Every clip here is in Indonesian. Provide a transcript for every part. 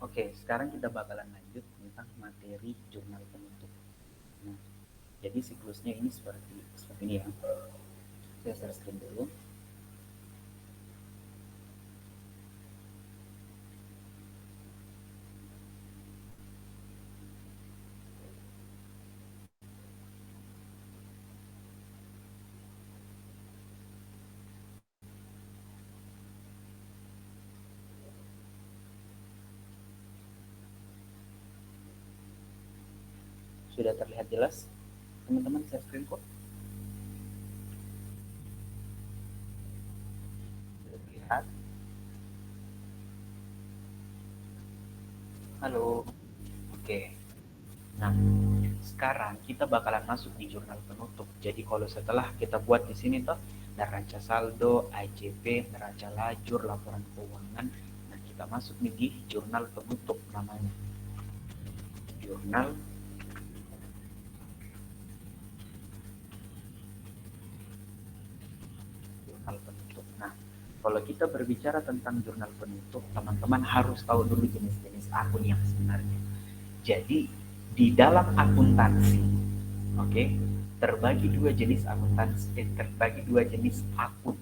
Oke, sekarang kita bakalan lanjut tentang materi jurnal penutup. Nah, jadi siklusnya ini seperti ini ya. Saya share screen dulu. Sudah terlihat jelas? Teman-teman share screen kok? Sudah terlihat? Halo. Oke. Nah, sekarang kita bakalan masuk di jurnal penutup. Jadi kalau setelah kita buat di sini toh neraca saldo, AJP, neraca lajur, laporan keuangan, nah kita masuk nih di jurnal penutup namanya. Jurnal jurnal penutup. Nah, kalau kita berbicara tentang jurnal penutup, teman-teman harus tahu dulu jenis-jenis akun yang sebenarnya. Jadi, di dalam akuntansi, oke, terbagi dua jenis akuntansi, terbagi dua jenis akun.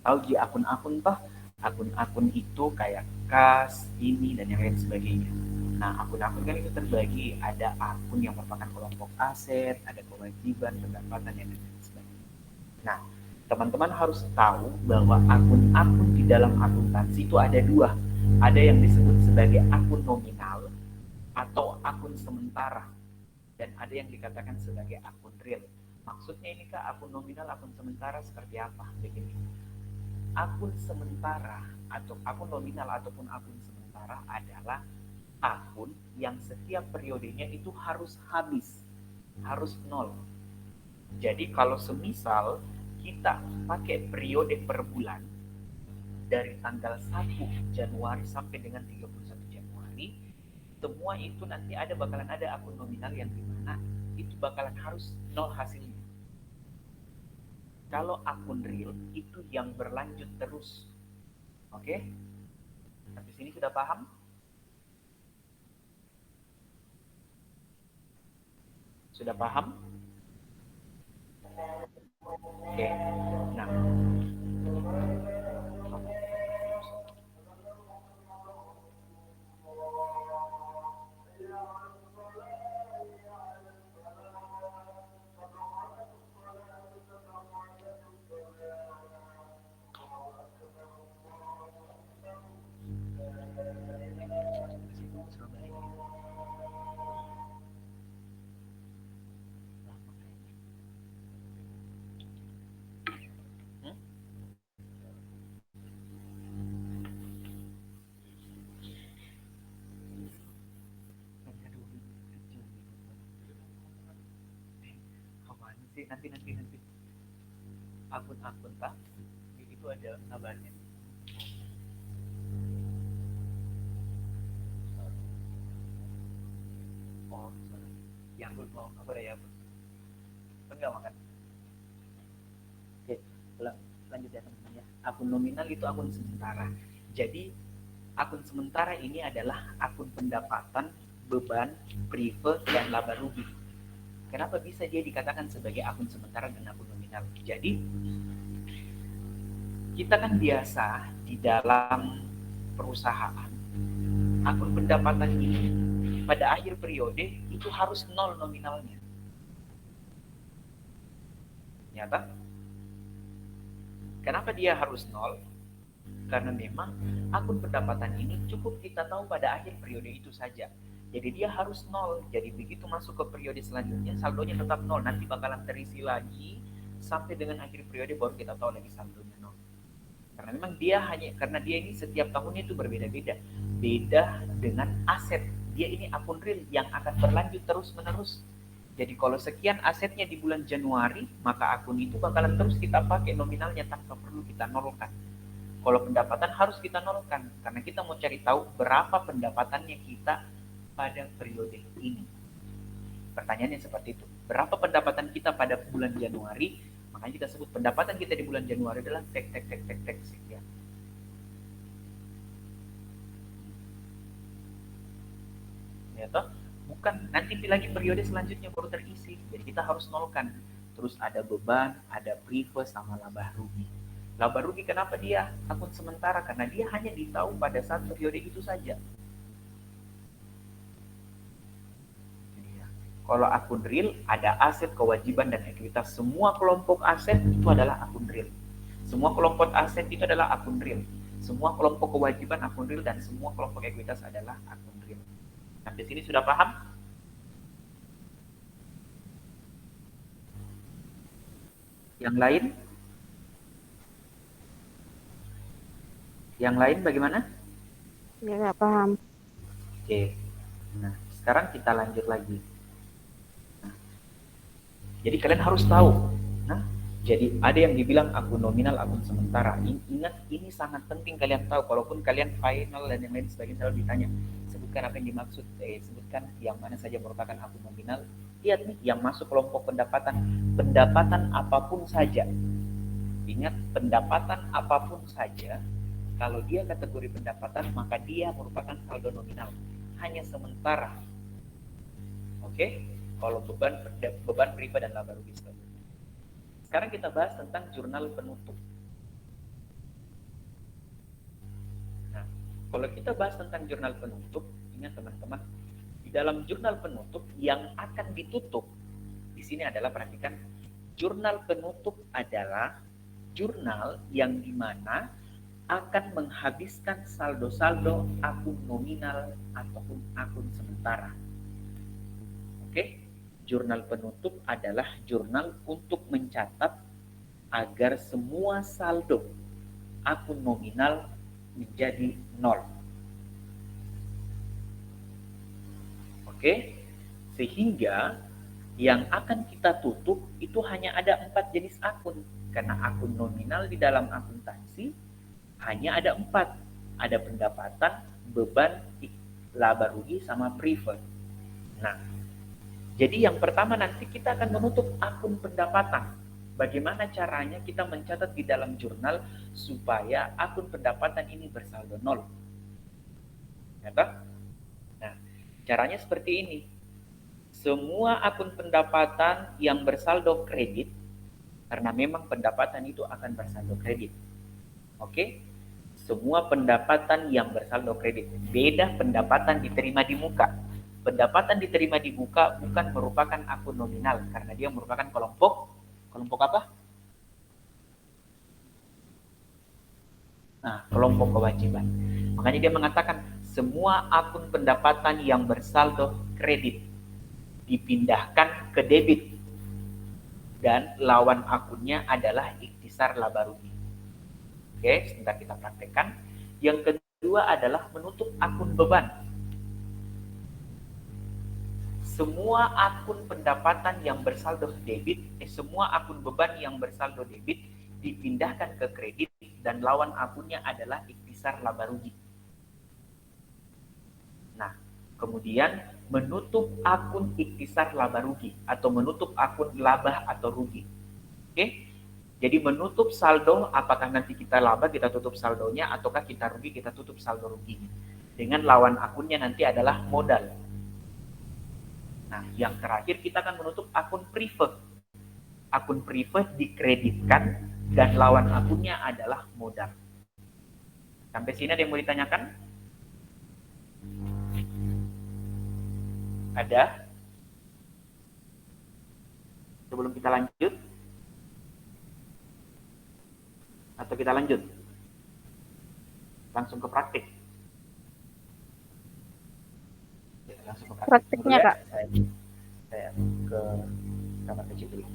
Tahu di akun-akun toh? Akun-akun itu kayak kas, ini dan yang lain sebagainya. Nah, akun-akun kan itu terbagi, ada akun yang merupakan kelompok aset, ada kewajiban, pendapatan, dan lain sebagainya. Nah, teman-teman harus tahu bahwa akun-akun di dalam akuntansi itu ada dua. Ada yang disebut sebagai akun nominal atau akun sementara. Dan ada yang dikatakan sebagai akun real. Maksudnya ini kak akun nominal, akun sementara seperti apa? Begini. Akun sementara atau akun nominal ataupun akun sementara adalah akun yang setiap periodenya itu harus habis, harus nol. Jadi kalau semisal kita pakai periode per bulan dari tanggal 1 Januari sampai dengan 31 Januari, semua itu nanti bakalan ada akun nominal yang dimana itu bakalan harus nol hasilnya. Kalau akun real itu yang berlanjut terus. Oke? Sampai sini sudah paham? Sudah paham? Oke. Nah, hmm? Apaan sih? Nanti. Akun-akun tak? Itu ada kabarnya. Oh, sorry. Yang gue mau apa ya? Enggak makan. Oke, lanjut ya teman-teman ya. Akun nominal itu akun sementara. Jadi akun sementara ini adalah akun pendapatan, beban, prive, dan laba rugi. Kenapa bisa dia dikatakan sebagai akun sementara dan akun nominal? Jadi kita kan biasa di dalam perusahaan akun pendapatan ini pada akhir periode itu harus nol nominalnya. Nyata? Kenapa dia harus nol? Karena memang akun pendapatan ini cukup kita tahu pada akhir periode itu saja. Jadi dia harus nol. Jadi begitu masuk ke periode selanjutnya saldonya tetap nol. Nanti bakalan terisi lagi sampai dengan akhir periode baru kita tahu lagi saldonya nol. Karena memang karena dia ini setiap tahunnya itu berbeda-beda. Beda dengan aset. Dia ini akun real yang akan berlanjut terus-menerus. Jadi kalau sekian asetnya di bulan Januari, maka akun itu bakalan terus kita pakai nominalnya tanpa perlu kita nolkan. Kalau pendapatan harus kita nolkan karena kita mau cari tahu berapa pendapatannya kita pada periode ini. Pertanyaannya seperti itu. Berapa pendapatan kita pada bulan Januari? Makanya kita sebut pendapatan kita di bulan Januari adalah tek sekian. ya toh, bukan nanti lagi periode selanjutnya baru terisi, jadi kita harus nolkan. Terus ada beban, ada prive sama laba rugi. Laba rugi kenapa dia akun sementara? Karena dia hanya ditahu pada saat periode itu saja. Kalau akun real ada aset, kewajiban, dan ekuitas. Semua kelompok aset itu adalah akun real. Semua kelompok aset itu adalah akun real. Semua kelompok kewajiban akun real, dan semua kelompok ekuitas adalah akun real. Sampai sini sudah paham? Yang lain? Yang lain bagaimana? Ya, nggak paham. Oke. Nah, sekarang kita lanjut lagi. Nah, jadi kalian harus tahu. Nah, jadi ada yang dibilang akun nominal, akun sementara. Ingat, ini sangat penting kalian tahu. Kalaupun kalian final dan yang lain sebagainya selalu ditanya, sebutkan apa yang dimaksud. Sebutkan yang mana saja merupakan akun nominal. Lihat nih, yang masuk kelompok pendapatan. Pendapatan apapun saja. Ingat, pendapatan apapun saja. Kalau dia kategori pendapatan, maka dia merupakan saldo nominal. Hanya sementara. Oke? Kalau beban priva dan laba rugi selanjutnya. Sekarang kita bahas tentang jurnal penutup. Nah, kalau kita bahas tentang jurnal penutup, ingat teman-teman, di dalam jurnal penutup yang akan ditutup, di sini adalah perhatikan, jurnal penutup adalah jurnal yang dimana akan menghabiskan saldo-saldo akun nominal ataupun akun sementara. Oke? Jurnal penutup adalah jurnal untuk mencatat agar semua saldo akun nominal menjadi nol. Oke? Sehingga yang akan kita tutup itu hanya ada 4 jenis akun. Karena akun nominal di dalam akuntansi hanya ada 4. Ada pendapatan, beban, laba rugi, sama prive. Nah, jadi yang pertama nanti kita akan menutup akun pendapatan. Bagaimana caranya kita mencatat di dalam jurnal supaya akun pendapatan ini bersaldo nol? Nah, caranya seperti ini. Semua akun pendapatan yang bersaldo kredit, karena memang pendapatan itu akan bersaldo kredit. Oke? Semua pendapatan yang bersaldo kredit. Beda pendapatan diterima di muka. Pendapatan diterima di muka bukan merupakan akun nominal karena dia merupakan kelompok apa? Nah, kelompok kewajiban. Makanya dia mengatakan semua akun pendapatan yang bersaldo kredit dipindahkan ke debit dan lawan akunnya adalah ikhtisar laba rugi. Oke, sebentar kita praktekkan. Yang kedua adalah menutup akun beban. Semua akun pendapatan yang bersaldo debit, semua akun beban yang bersaldo debit dipindahkan ke kredit dan lawan akunnya adalah ikhtisar laba rugi. Nah, kemudian menutup akun ikhtisar laba rugi atau menutup akun laba atau rugi. Oke? Jadi menutup saldo, apakah nanti kita laba kita tutup saldonya ataukah kita rugi kita tutup saldo ruginya. Dengan lawan akunnya nanti adalah modal. Nah, yang terakhir kita akan menutup akun private. Akun private dikreditkan dan lawan akunnya adalah modal. Sampai sini ada yang mau ditanyakan? Ada? Sebelum kita lanjut? Atau kita lanjut? Langsung ke praktik. Ya, langsung ke praktik. Praktiknya, ya. Kak. Saya ke kamar kecil dulu.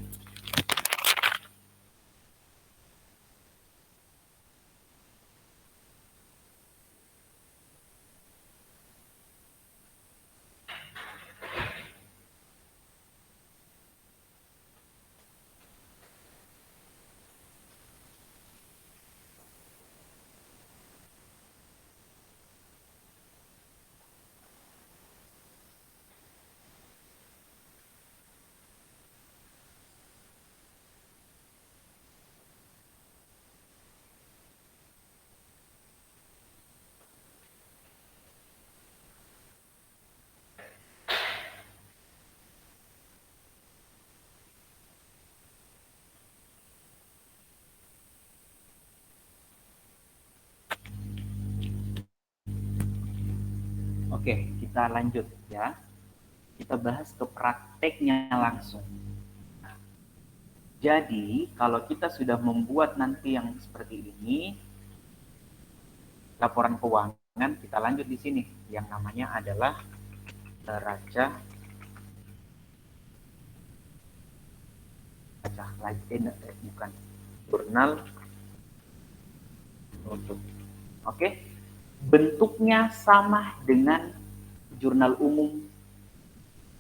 Oke, kita lanjut ya. Kita bahas ke prakteknya langsung. Nah, jadi kalau kita sudah membuat nanti yang seperti ini, laporan keuangan, kita lanjut di sini. Yang namanya adalah neraca bukan jurnal penutup. Oke, bentuknya sama dengan jurnal umum,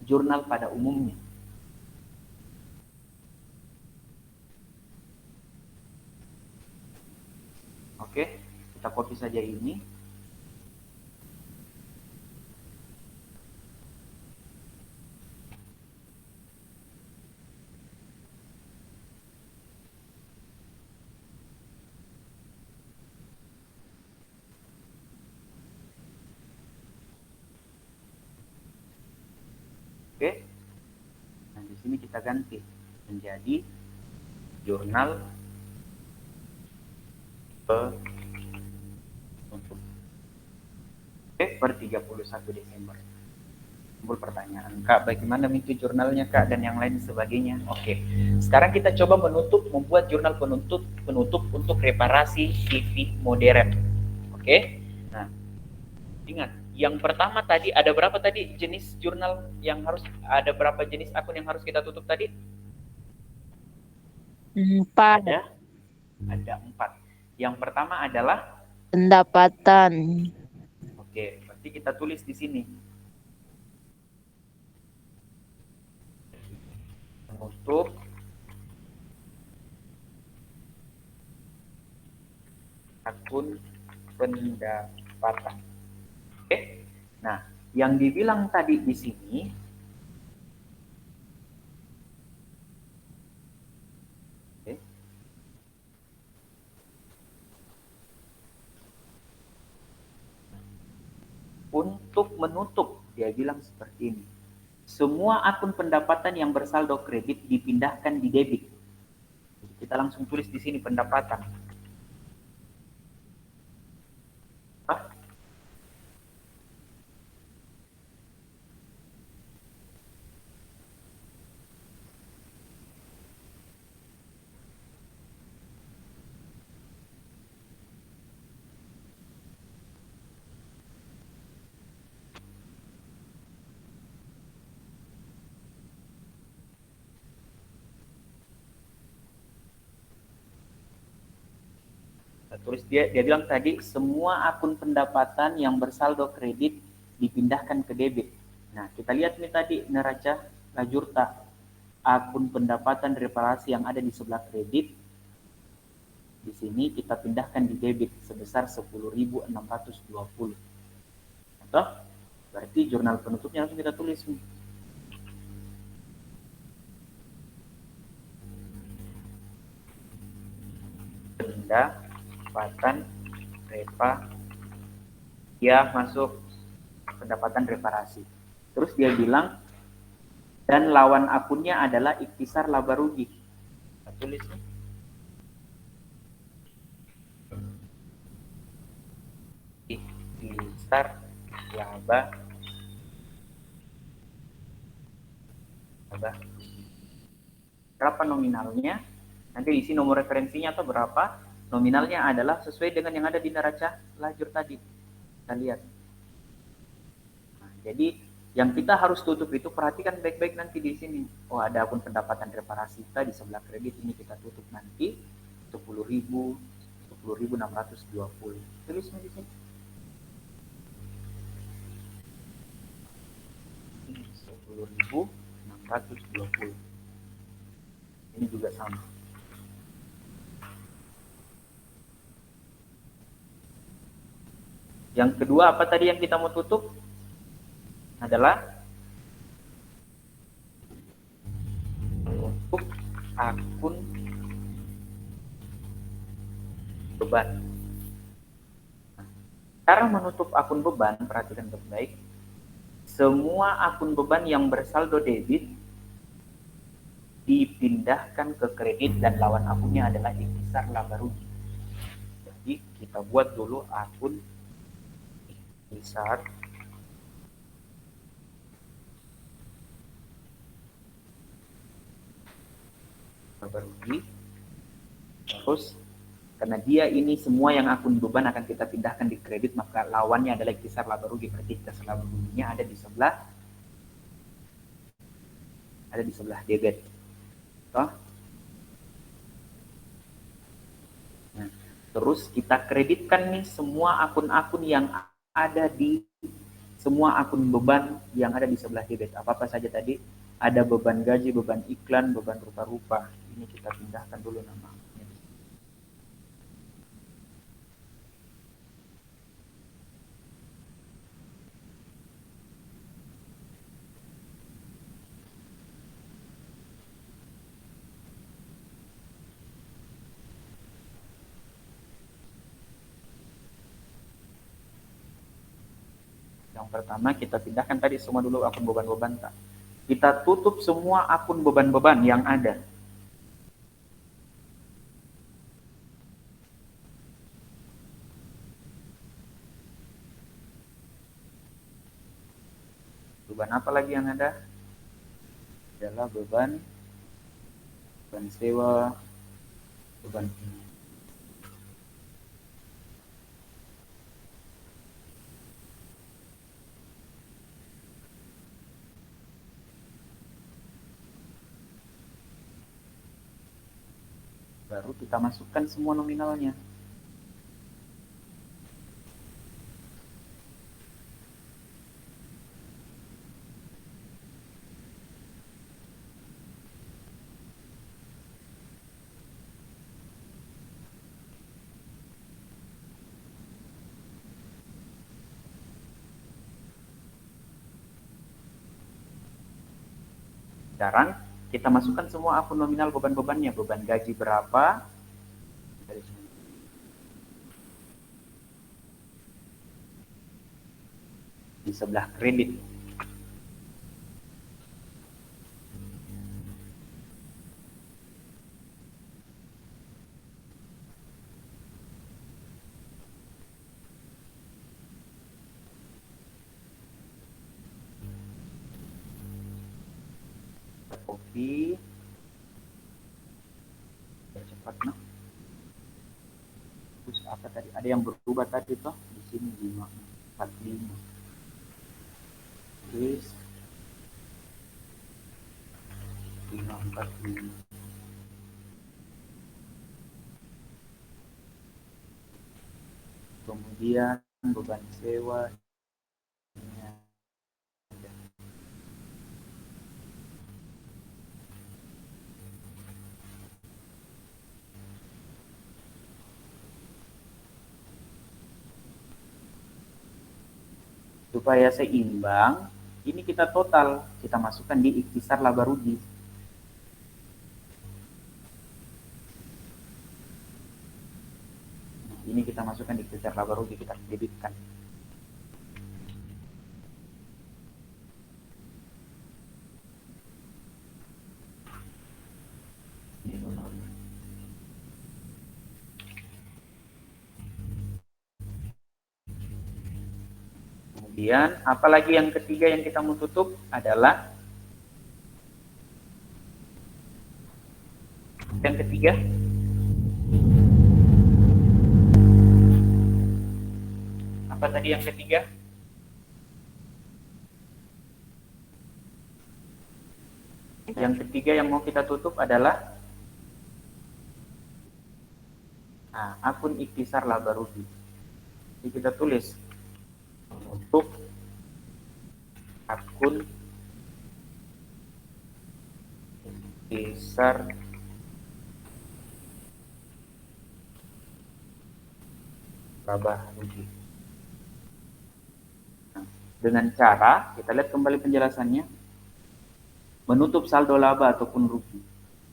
jurnal pada umumnya. Oke, kita copy saja ini. Oke, nah di sini kita ganti menjadi jurnal penutup. Oke, per 31 Desember. Timbul pertanyaan, Kak, bagaimana itu jurnalnya, Kak, dan yang lain sebagainya. Oke, sekarang kita coba membuat jurnal penutup untuk reparasi TV modern. Oke, nah ingat, yang pertama tadi ada berapa tadi jenis jurnal yang harus, ada berapa jenis akun yang harus kita tutup tadi? 4. Ada 4. Yang pertama adalah Pendapatan. Oke, berarti kita tulis di sini. Penutup akun pendapatan. Oke. Nah, yang dibilang tadi di sini untuk menutup, dia bilang seperti ini. Semua akun pendapatan yang bersaldo kredit dipindahkan di debit. Kita langsung tulis di sini pendapatan. Hah? Terus dia bilang tadi semua akun pendapatan yang bersaldo kredit dipindahkan ke debit. Nah, kita lihat nih tadi neraca lajurta akun pendapatan reparasi yang ada di sebelah kredit. Di sini kita pindahkan di debit sebesar 10.620. Atau berarti jurnal penutupnya langsung kita tulis nih. Pendapatan ya masuk pendapatan reparasi. Terus dia bilang dan lawan akunnya adalah ikhtisar laba rugi. Kita tulis nih. Ikhtisar laba berapa nominalnya? Nanti isi nomor referensinya atau berapa? Nominalnya adalah sesuai dengan yang ada di neraca lajur tadi. Kita lihat. Nah, jadi yang kita harus tutup itu perhatikan baik-baik nanti di sini. Oh, ada akun pendapatan reparasi kita di sebelah kredit ini kita tutup nanti 10.000, 10.620. Tulis di sini. 10.620. Ini juga sama. Yang kedua apa tadi yang kita mau tutup? Adalah untuk akun beban. Cara menutup akun beban, perhatikan baik-baik. Semua akun beban yang bersaldo debit dipindahkan ke kredit dan lawan akunnya adalah ikhtisar laba rugi. Jadi kita buat dulu akun ikhtisar laba rugi. Terus karena dia ini semua yang akun beban akan kita pindahkan di kredit, maka lawannya adalah ikhtisar laba rugi. Berarti ikhtisar laba ruginya ada di sebelah debit. Toh? Nah, terus kita kreditkan nih semua akun-akun yang ada di semua akun beban yang ada di sebelah debit. Apa-apa saja tadi, ada beban gaji, beban iklan, beban rupa-rupa. Ini kita pindahkan dulu nama. Yang pertama kita pindahkan tadi semua dulu akun beban-beban. Kita tutup semua akun beban-beban yang ada. Beban apa lagi yang ada? Adalah beban sewa, beban ini. Baru kita masukkan semua nominalnya. Sekarang kita masukkan semua akun nominal beban-bebannya. Beban gaji berapa? Di sebelah kredit. Copy. Cepat nah. Terus apa tadi? Ada yang berubah tadi toh? Di sini 545. Terus 545. Kemudian beban sewa supaya seimbang. Ini kita total, kita masukkan di ikhtisar laba rugi. Ini kita masukkan di ikhtisar laba rugi, kita debitkan. Kemudian, apalagi yang ketiga yang kita mau tutup adalah yang ketiga. Apa tadi yang ketiga? Yang ketiga yang mau kita tutup adalah akun ikhtisar laba rugi. Jadi kita tulis untuk akun ikhtisar laba rugi. Dengan cara, kita lihat kembali penjelasannya, menutup saldo laba ataupun rugi.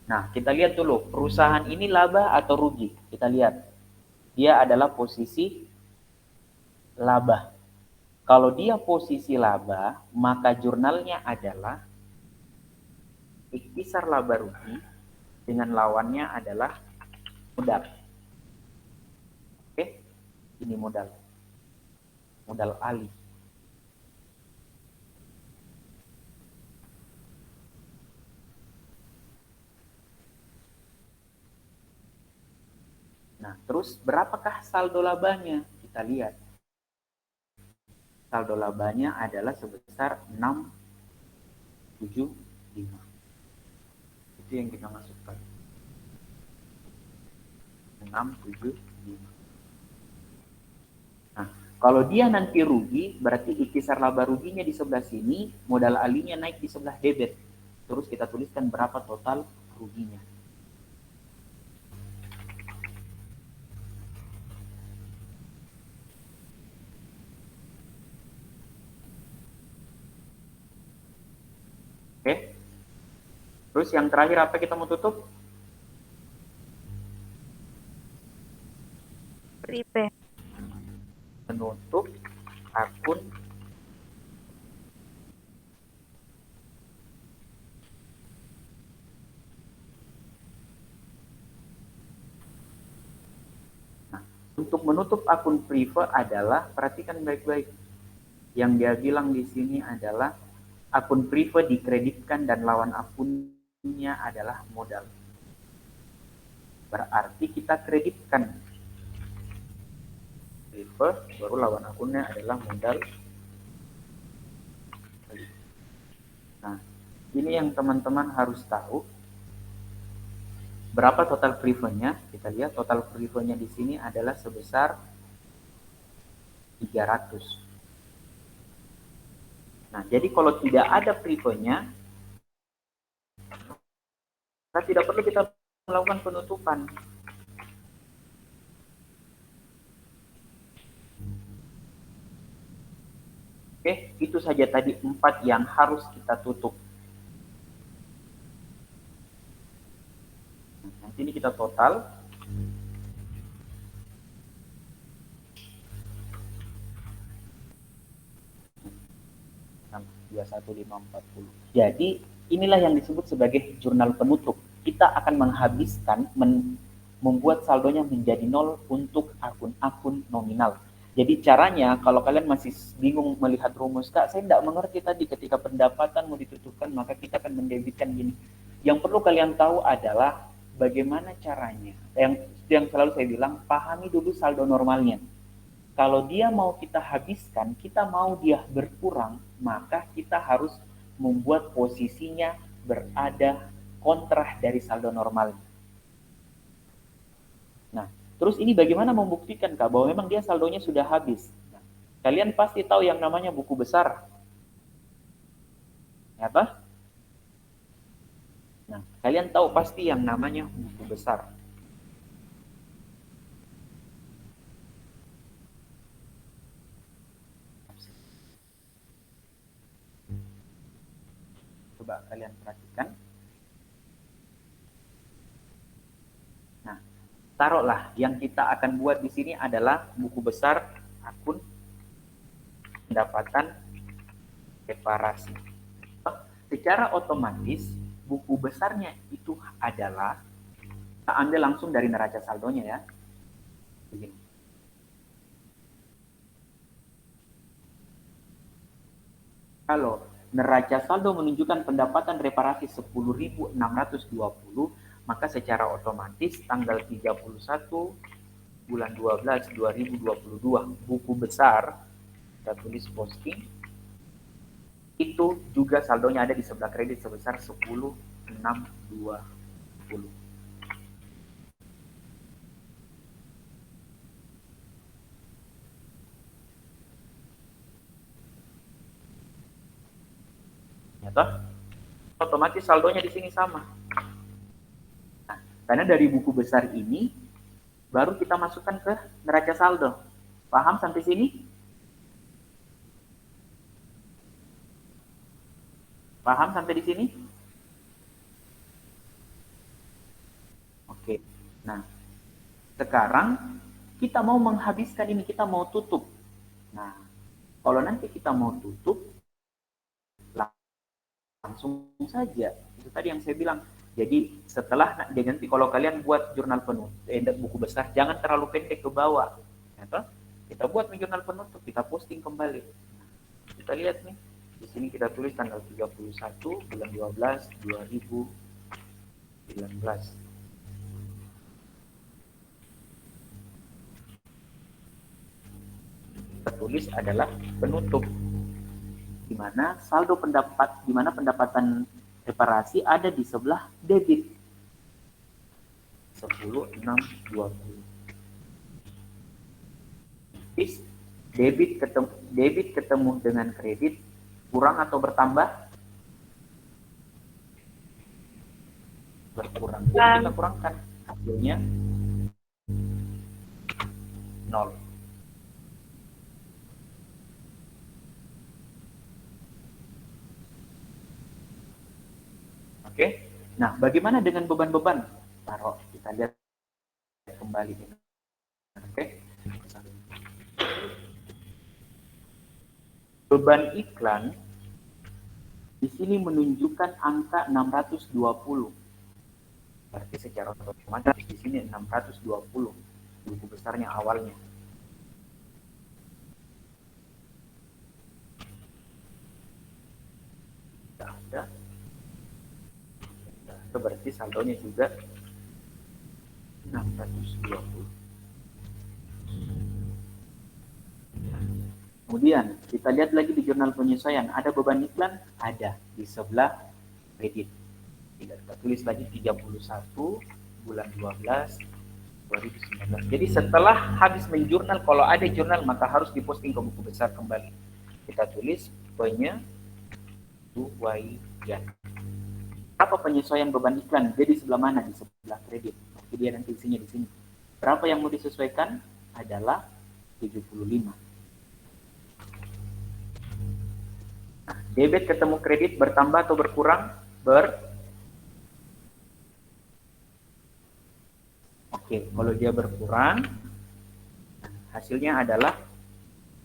Nah, kita lihat dulu, perusahaan ini laba atau rugi. Kita lihat, dia adalah posisi laba. Kalau dia posisi laba, maka jurnalnya adalah ikhtisar laba rugi, dengan lawannya adalah modal. Oke, ini modal alih. Nah, terus berapakah saldo labanya? Kita lihat. Saldo labanya adalah sebesar 675. Itu yang kita masukkan. 675. Nah, kalau dia nanti rugi, berarti ikisar laba ruginya di sebelah sini, modal alinya naik di sebelah debit. Terus kita tuliskan berapa total ruginya. Oke. Terus yang terakhir apa kita mau tutup? Prepay. Menutup akun untuk menutup akun Prive adalah, perhatikan baik-baik. Yang dia bilang di sini adalah akun Prive dikreditkan dan lawan akunnya adalah modal. Berarti kita kreditkan Prive, baru lawan akunnya adalah modal. Nah, ini yang teman-teman harus tahu. Berapa total Prive-nya? Kita lihat total Prive-nya di sini adalah sebesar 300. Nah, jadi kalau tidak ada Prive-nya, tidak perlu kita melakukan penutupan. Oke, itu saja tadi 4 yang harus kita tutup. Nanti ini kita total. Nah, 21540. Jadi inilah yang disebut sebagai jurnal penutup. Kita akan menghabiskan, membuat saldonya menjadi 0 untuk akun-akun nominal. Jadi caranya, kalau kalian masih bingung melihat rumus, Kak, saya tidak mengerti tadi ketika pendapatan mau ditutupkan, maka kita akan mendebitkan gini. Yang perlu kalian tahu adalah bagaimana caranya. Yang selalu saya bilang, pahami dulu saldo normalnya. Kalau dia mau kita habiskan, kita mau dia berkurang, maka kita harus membuat posisinya berada kontra dari saldo normal. Nah, terus ini bagaimana membuktikan, Kak, bahwa memang dia saldonya sudah habis? Nah, kalian pasti tahu yang namanya buku besar. Apa? Nah, kalian tahu pasti yang namanya buku besar. Coba kalian perhatikan. Nah, taruhlah yang kita akan buat di sini adalah buku besar akun pendapatan reparasi. Secara otomatis buku besarnya itu adalah, kita ambil langsung dari neraca saldonya ya. Begini. Kalau neraca saldo menunjukkan pendapatan reparasi 10.620, maka secara otomatis tanggal 31 bulan 12 2022 buku besar, kita tulis posting, itu juga saldonya ada di sebelah kredit sebesar 10.620. Ya toh? Otomatis saldonya di sini sama. Nah, karena dari buku besar ini baru kita masukkan ke neraca saldo. Paham sampai sini? Paham sampai di sini? Oke. Nah, sekarang kita mau menghabiskan ini, kita mau tutup. Nah, kalau nanti kita mau tutup, langsung saja. Itu tadi yang saya bilang. Jadi setelah nanti kalau kalian buat jurnal penutup, buku besar, jangan terlalu pendek ke bawah. Kita buat jurnal penutup, kita posting kembali. Kita lihat nih, di sini kita tulis tanggal 31 bulan 12 2019. kita tulis adalah penutup, di mana pendapatan reparasi ada di sebelah debit 10.620. Debit ketemu dengan kredit kurang atau bertambah? Berkurang. Jadi kita kurangkan, hasilnya 0. Oke. Nah, bagaimana dengan beban-beban? Taruh, kita lihat kembali. Oke. Beban iklan di sini menunjukkan angka 620. Berarti secara otomatis di sini 620 buku besarnya awalnya. Sudah. Itu berarti saldonya juga 620. Kemudian kita lihat lagi di jurnal penyesuaian, ada beban iklan? Ada di sebelah kredit. Kita tulis lagi 31 bulan 12 2019. Jadi setelah habis menjurnal, kalau ada jurnal maka harus diposting ke buku besar kembali. Kita tulis penyesuaian. Berapa penyesuaian beban iklan? Jadi sebelah mana? Di sebelah kredit. Oke, dia nanti isinya di sini. Berapa yang mau disesuaikan? Adalah 75. Nah, debit ketemu kredit bertambah atau berkurang? Oke, kalau dia berkurang, hasilnya adalah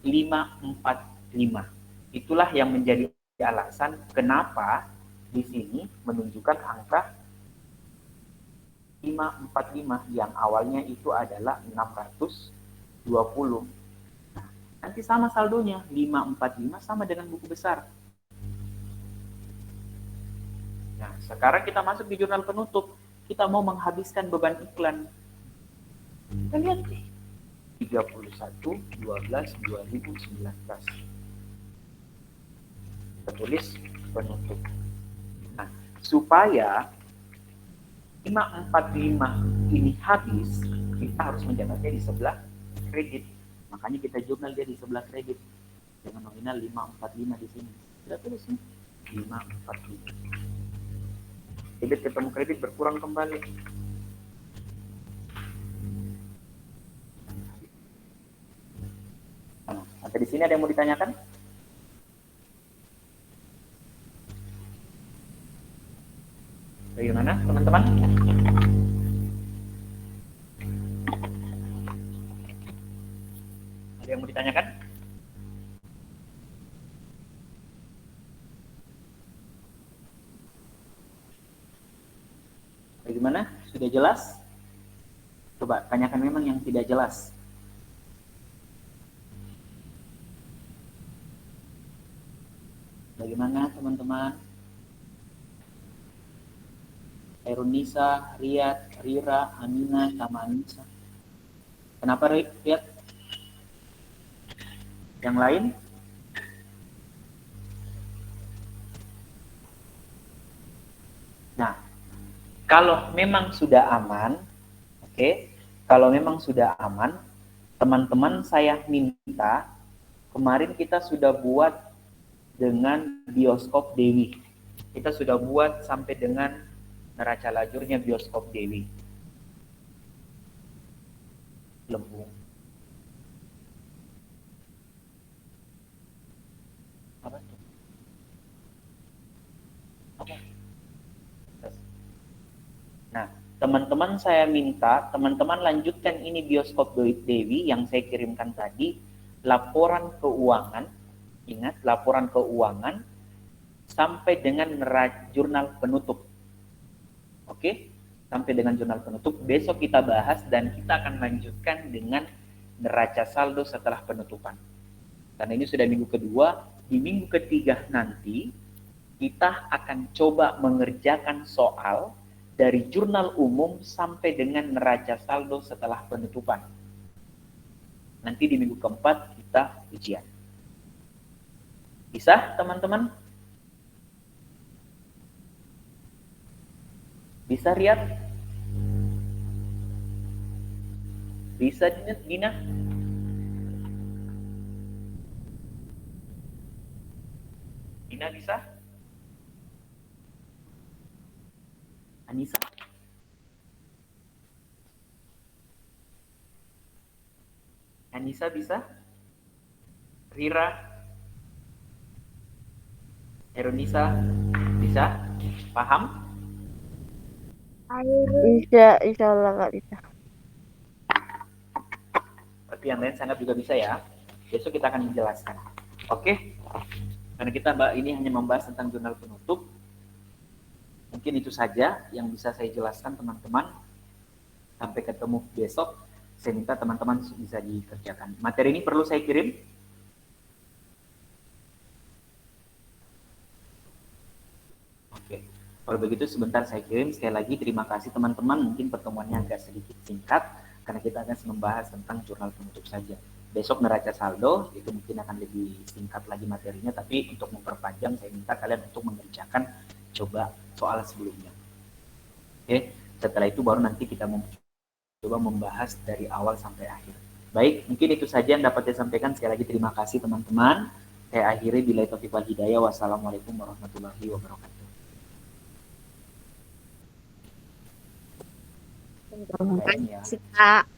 545. Itulah yang menjadi alasan kenapa di sini menunjukkan angka 545 yang awalnya itu adalah 620. Nanti sama saldonya, 545 sama dengan buku besar. Nah, sekarang kita masuk di jurnal penutup. Kita mau menghabiskan beban iklan. Kita lihat nih. 31/12/2019. Kita tulis penutup. Nah, supaya 545 ini habis, kita harus mencatatnya di sebelah kredit. Makanya kita jurnal dia di sebelah kredit dengan nominal 545 di sini. Kita tulis nih 545. Debit ketemu kredit berkurang kembali. Nah, sampai di sini ada yang mau ditanyakan? Bagaimana, teman-teman? Ada yang mau ditanyakan? Bagaimana? Sudah jelas? Coba tanyakan memang yang tidak jelas. Bagaimana, teman-teman? Erunisa, Riyad, Rira, Amina, sama Anissa. Kenapa Riyad? Yang lain? Nah, kalau memang sudah aman, oke, kalau memang sudah aman, teman-teman saya minta, kemarin kita sudah buat dengan bioskop Dewi. Kita sudah buat sampai dengan neraca lajurnya bioskop Dewi. Lembung. Apa itu? Apa? Nah, teman-teman saya minta, teman-teman lanjutkan ini bioskop Dewi yang saya kirimkan tadi, laporan keuangan, ingat laporan keuangan sampai dengan jurnal penutup. Oke, sampai dengan jurnal penutup. Besok kita bahas dan kita akan lanjutkan dengan neraca saldo setelah penutupan. Karena ini sudah minggu kedua, di minggu ketiga nanti kita akan coba mengerjakan soal dari jurnal umum sampai dengan neraca saldo setelah penutupan. Nanti di minggu keempat kita ujian. Bisa teman-teman? Bisa Riyad? Bisa Dina? Dina bisa? Anissa? Anissa bisa? Rira? Eronisa? Bisa? Paham? Bisa, insya Allah Kak bisa. Berarti yang lain sangat juga bisa ya. Besok kita akan menjelaskan. Oke? Karena kita ini hanya membahas tentang jurnal penutup. Mungkin itu saja yang bisa saya jelaskan teman-teman. Sampai ketemu besok. Saya minta teman-teman bisa dikerjakan. Materi ini perlu saya kirim? Oke. Kalau begitu sebentar saya kirim. Sekali lagi terima kasih teman-teman. Mungkin pertemuannya agak sedikit singkat. Karena kita akan membahas tentang jurnal penutup saja. Besok neraca saldo itu mungkin akan lebih singkat lagi materinya, tapi untuk memperpanjang saya minta kalian untuk mengerjakan coba soal sebelumnya. Oke, setelah itu baru nanti kita coba membahas dari awal sampai akhir. Baik, mungkin itu saja yang dapat saya sampaikan. Sekali lagi terima kasih teman-teman. Saya akhiri bila taufiq wal hidayah. Wassalamualaikum warahmatullahi wabarakatuh. Terima kasih, Kak.